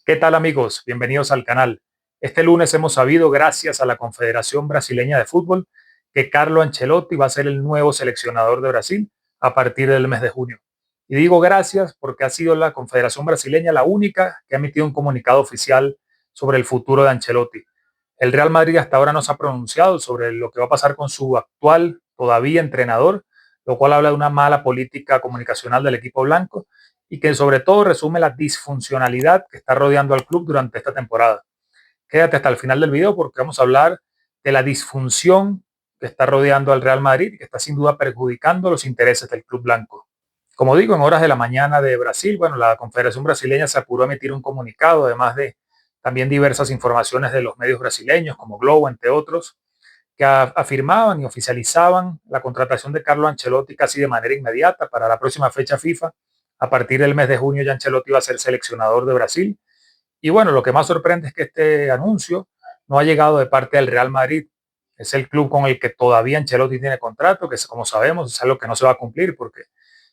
¿Qué tal amigos? Bienvenidos al canal. Este lunes hemos sabido, gracias a la Confederación Brasileña de Fútbol, que Carlo Ancelotti va a ser el nuevo seleccionador de Brasil a partir del mes de junio. Y digo gracias porque ha sido la Confederación Brasileña la única que ha emitido un comunicado oficial sobre el futuro de Ancelotti. El Real Madrid hasta ahora no se ha pronunciado sobre lo que va a pasar con su actual, todavía entrenador, lo cual habla de una mala política comunicacional del equipo blanco y que sobre todo resume la disfuncionalidad que está rodeando al club durante esta temporada. Quédate hasta el final del video porque vamos a hablar de la disfunción que está rodeando al Real Madrid y que está sin duda perjudicando los intereses del club blanco. Como digo, en horas de la mañana de Brasil, bueno, la Confederación Brasileña se apuró a emitir un comunicado, además de también diversas informaciones de los medios brasileños, como Globo, entre otros, que afirmaban y oficializaban la contratación de Carlo Ancelotti casi de manera inmediata para la próxima fecha FIFA. A partir del mes de junio ya Ancelotti va a ser seleccionador de Brasil. Y bueno, lo que más sorprende es que este anuncio no ha llegado de parte del Real Madrid. Es el club con el que todavía Ancelotti tiene contrato, que como sabemos es algo que no se va a cumplir porque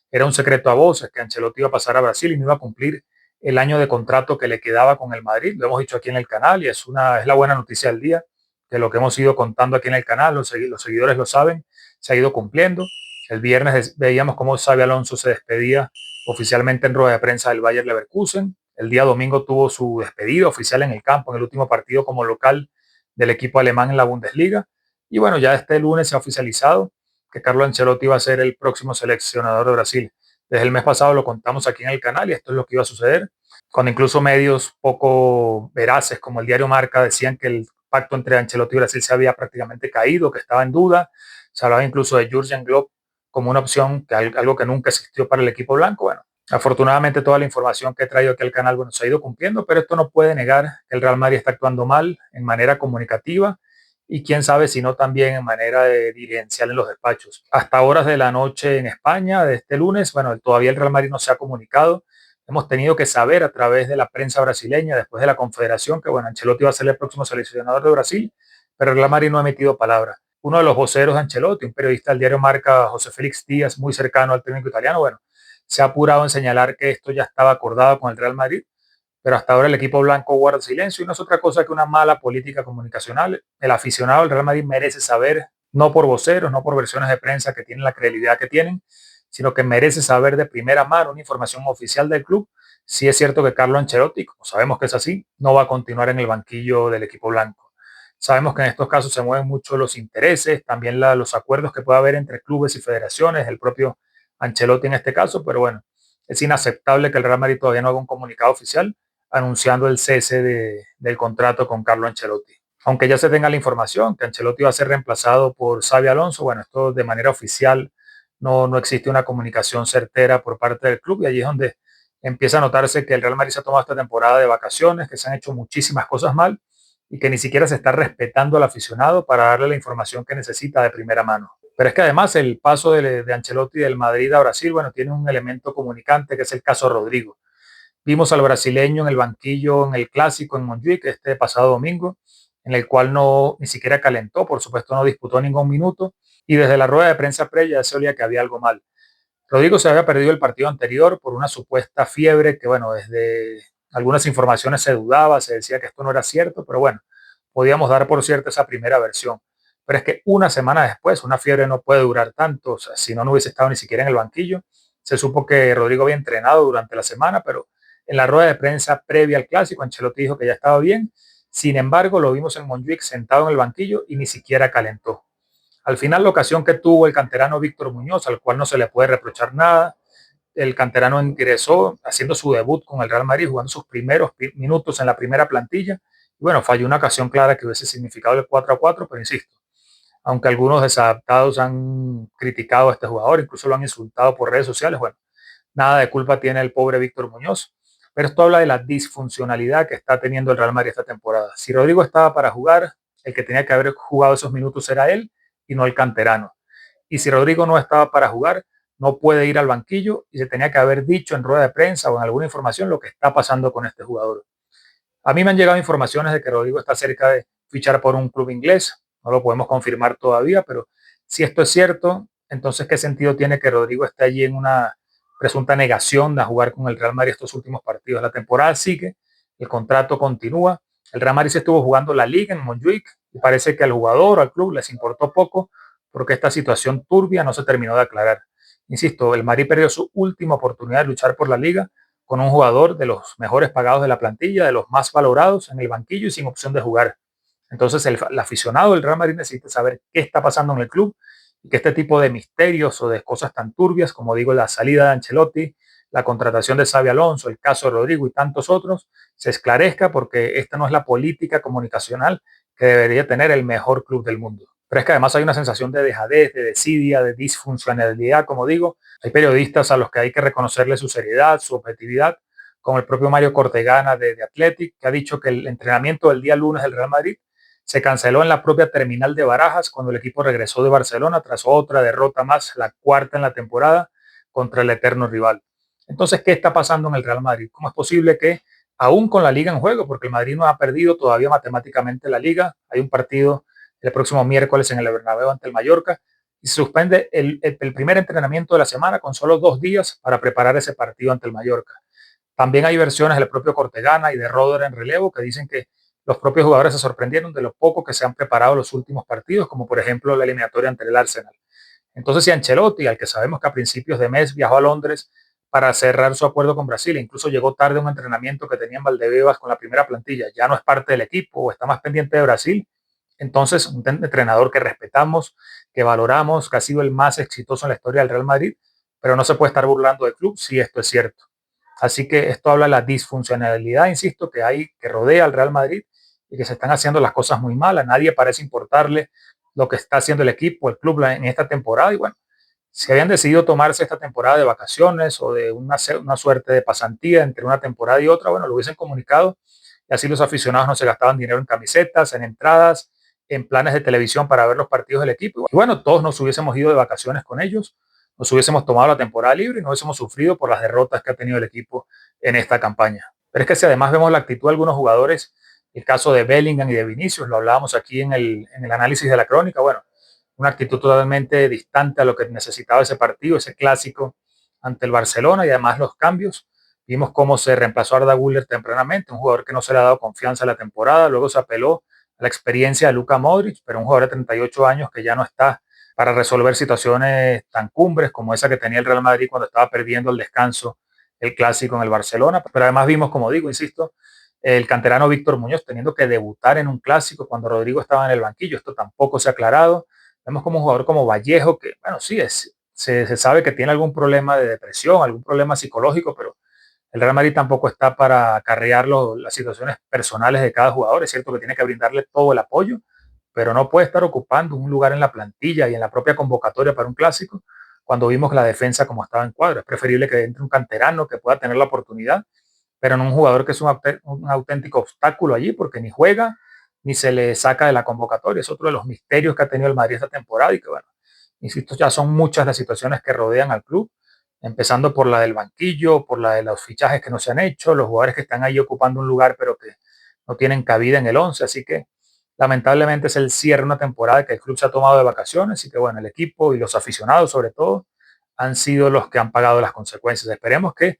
era un secreto a voces que Ancelotti iba a pasar a Brasil y no iba a cumplir el año de contrato que le quedaba con el Madrid. Lo hemos dicho aquí en el canal y es la buena noticia del día, que lo que hemos ido contando aquí en el canal, los seguidores lo saben, se ha ido cumpliendo. El viernes veíamos cómo Xabi Alonso se despedía oficialmente en rueda de prensa del Bayer Leverkusen. El día domingo tuvo su despedida oficial en el campo, en el último partido como local del equipo alemán en la Bundesliga. Y bueno, ya este lunes se ha oficializado que Carlo Ancelotti va a ser el próximo seleccionador de Brasil. Desde el mes pasado lo contamos aquí en el canal y esto es lo que iba a suceder, cuando incluso medios poco veraces como el diario Marca decían que el pacto entre Ancelotti y Brasil se había prácticamente caído, que estaba en duda. Se hablaba incluso de Jurgen Klopp como una opción, que algo que nunca existió para el equipo blanco. Bueno, afortunadamente toda la información que he traído aquí al canal bueno, se ha ido cumpliendo, pero esto no puede negar que el Real Madrid está actuando mal en manera comunicativa y quién sabe si no también en manera de dirigencial en los despachos. Hasta horas de la noche en España, de este lunes, bueno, todavía el Real Madrid no se ha comunicado. Hemos tenido que saber a través de la prensa brasileña, después de la Confederación, que bueno, Ancelotti va a ser el próximo seleccionador de Brasil, pero el Real Madrid no ha emitido palabra. Uno de los voceros de Ancelotti, un periodista del diario Marca, José Félix Díaz, muy cercano al técnico italiano, bueno, se ha apurado en señalar que esto ya estaba acordado con el Real Madrid, pero hasta ahora el equipo blanco guarda silencio y no es otra cosa que una mala política comunicacional. El aficionado del Real Madrid merece saber, no por voceros, no por versiones de prensa que tienen la credibilidad que tienen, sino que merece saber de primera mano una información oficial del club si es cierto que Carlo Ancelotti, como sabemos que es así, no va a continuar en el banquillo del equipo blanco. Sabemos que en estos casos se mueven mucho los intereses, también los acuerdos que puede haber entre clubes y federaciones, el propio Ancelotti en este caso, pero bueno, es inaceptable que el Real Madrid todavía no haga un comunicado oficial anunciando el cese del contrato con Carlo Ancelotti. Aunque ya se tenga la información que Ancelotti va a ser reemplazado por Xabi Alonso, bueno, esto de manera oficial no existe una comunicación certera por parte del club y allí es donde empieza a notarse que el Real Madrid se ha tomado esta temporada de vacaciones, que se han hecho muchísimas cosas mal y que ni siquiera se está respetando al aficionado para darle la información que necesita de primera mano. Pero es que además el paso de Ancelotti del Madrid a Brasil, bueno, tiene un elemento comunicante que es el caso Rodrigo. Vimos al brasileño en el banquillo en el clásico en Montjuic este pasado domingo, en el cual no ni siquiera calentó, por supuesto no disputó ningún minuto y desde la rueda de prensa previa ya se olía que había algo mal. Rodrigo se había perdido el partido anterior por una supuesta fiebre que, bueno, desde algunas informaciones se dudaba, se decía que esto no era cierto, pero bueno, podíamos dar por cierto esa primera versión. Pero es que una semana después, una fiebre no puede durar tanto, o sea, si no, no hubiese estado ni siquiera en el banquillo. Se supo que Rodrigo había entrenado durante la semana, pero en la rueda de prensa previa al clásico, Ancelotti dijo que ya estaba bien. Sin embargo, lo vimos en Montjuic sentado en el banquillo y ni siquiera calentó. Al final, la ocasión que tuvo el canterano Víctor Muñoz, al cual no se le puede reprochar nada, el canterano ingresó haciendo su debut con el Real Madrid, jugando sus primeros minutos en la primera plantilla. Y bueno, falló una ocasión clara que hubiese significado el 4-4, pero insisto, aunque algunos desadaptados han criticado a este jugador, incluso lo han insultado por redes sociales, bueno, nada de culpa tiene el pobre Víctor Muñoz. Pero esto habla de la disfuncionalidad que está teniendo el Real Madrid esta temporada. Si Rodrigo estaba para jugar, el que tenía que haber jugado esos minutos era él y no el canterano. Y si Rodrigo no estaba para jugar, no puede ir al banquillo y se tenía que haber dicho en rueda de prensa o en alguna información lo que está pasando con este jugador. A mí me han llegado informaciones de que Rodrigo está cerca de fichar por un club inglés. No lo podemos confirmar todavía, pero si esto es cierto, entonces ¿qué sentido tiene que Rodrigo esté allí en una presunta negación de jugar con el Real Madrid estos últimos partidos? La temporada sigue, el contrato continúa. El Real Madrid se estuvo jugando la liga en Montjuic y parece que al jugador o al club les importó poco porque esta situación turbia no se terminó de aclarar. Insisto, el Madrid perdió su última oportunidad de luchar por la liga con un jugador de los mejores pagados de la plantilla, de los más valorados en el banquillo y sin opción de jugar. Entonces el aficionado del Real Madrid necesita saber qué está pasando en el club y que este tipo de misterios o de cosas tan turbias, como digo, la salida de Ancelotti, la contratación de Xabi Alonso, el caso de Rodrigo y tantos otros, se esclarezca porque esta no es la política comunicacional que debería tener el mejor club del mundo. Pero es que además hay una sensación de dejadez, de desidia, de disfuncionalidad, como digo. Hay periodistas a los que hay que reconocerle su seriedad, su objetividad, como el propio Mario Cortegana de Athletic, que ha dicho que el entrenamiento del día lunes del Real Madrid se canceló en la propia terminal de Barajas cuando el equipo regresó de Barcelona tras otra derrota más, la cuarta en la temporada, contra el eterno rival. Entonces, ¿qué está pasando en el Real Madrid? ¿Cómo es posible que, aún con la liga en juego, porque el Madrid no ha perdido todavía matemáticamente la liga, hay un partido el próximo miércoles en el Bernabéu ante el Mallorca, y se suspende el primer entrenamiento de la semana con solo 2 días para preparar ese partido ante el Mallorca? También hay versiones del propio Cortegana y de Roder en relevo que dicen que los propios jugadores se sorprendieron de lo poco que se han preparado los últimos partidos, como por ejemplo la eliminatoria ante el Arsenal. Entonces, si Ancelotti, al que sabemos que a principios de mes viajó a Londres para cerrar su acuerdo con Brasil, e incluso llegó tarde a un entrenamiento que tenía en Valdebebas con la primera plantilla, ya no es parte del equipo o está más pendiente de Brasil, entonces un entrenador que respetamos, que valoramos, que ha sido el más exitoso en la historia del Real Madrid, pero no se puede estar burlando del club si esto es cierto. Así que esto habla de la disfuncionalidad, insisto, que hay, que rodea al Real Madrid y que se están haciendo las cosas muy mal. A nadie parece importarle lo que está haciendo el equipo, el club en esta temporada. Y bueno, si habían decidido tomarse esta temporada de vacaciones o de una suerte de pasantía entre una temporada y otra, bueno, lo hubiesen comunicado y así los aficionados no se gastaban dinero en camisetas, en entradas, en planes de televisión para ver los partidos del equipo. Y bueno, todos nos hubiésemos ido de vacaciones con ellos, nos hubiésemos tomado la temporada libre y no hubiésemos sufrido por las derrotas que ha tenido el equipo en esta campaña. Pero es que si además vemos la actitud de algunos jugadores, el caso de Bellingham y de Vinicius, lo hablábamos aquí en el análisis de la crónica, bueno, una actitud totalmente distante a lo que necesitaba ese partido, ese clásico ante el Barcelona y además los cambios. Vimos cómo se reemplazó a Arda Güler tempranamente, un jugador que no se le ha dado confianza a la temporada, luego se apeló a la experiencia de Luka Modric, pero un jugador de 38 años que ya no está para resolver situaciones tan cumbres como esa que tenía el Real Madrid cuando estaba perdiendo el descanso el clásico en el Barcelona. Pero además vimos, como digo, insisto, el canterano Víctor Muñoz teniendo que debutar en un clásico cuando Rodrigo estaba en el banquillo. Esto tampoco se ha aclarado. Vemos como un jugador como Vallejo, que, bueno, sí, se sabe que tiene algún problema de depresión, algún problema psicológico, pero el Real Madrid tampoco está para acarrear las situaciones personales de cada jugador. Es cierto que tiene que brindarle todo el apoyo, pero no puede estar ocupando un lugar en la plantilla y en la propia convocatoria para un clásico cuando vimos la defensa como estaba en cuadro. Es preferible que entre un canterano que pueda tener la oportunidad, pero no un jugador que es un auténtico obstáculo allí porque ni juega ni se le saca de la convocatoria. Es otro de los misterios que ha tenido el Madrid esta temporada y que, bueno, insisto, ya son muchas las situaciones que rodean al club, empezando por la del banquillo, por la de los fichajes que no se han hecho, los jugadores que están ahí ocupando un lugar pero que no tienen cabida en el 11, así que lamentablemente es el cierre de una temporada que el club se ha tomado de vacaciones y que, bueno, el equipo y los aficionados sobre todo han sido los que han pagado las consecuencias. Esperemos que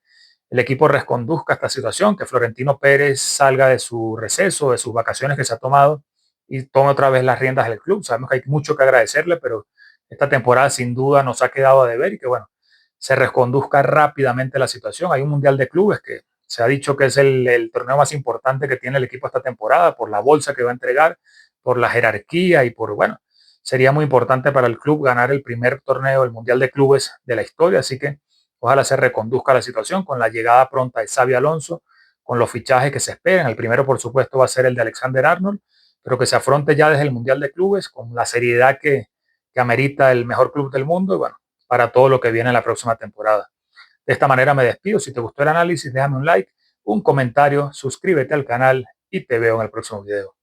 el equipo reconduzca esta situación, que Florentino Pérez salga de su receso, de sus vacaciones que se ha tomado y tome otra vez las riendas del club. Sabemos que hay mucho que agradecerle, pero esta temporada sin duda nos ha quedado a deber y que, bueno, se reconduzca rápidamente la situación. Hay un Mundial de Clubes que se ha dicho que es el torneo más importante que tiene el equipo esta temporada por la bolsa que va a entregar, por la jerarquía y por, bueno, sería muy importante para el club ganar el primer torneo, el Mundial de Clubes de la historia, así que ojalá se reconduzca la situación con la llegada pronta de Xabi Alonso, con los fichajes que se esperan. El primero, por supuesto, va a ser el de Alexander Arnold, pero que se afronte ya desde el Mundial de Clubes con la seriedad que amerita el mejor club del mundo y, bueno, para todo lo que viene en la próxima temporada. De esta manera me despido. Si te gustó el análisis, déjame un like, un comentario, suscríbete al canal y te veo en el próximo video.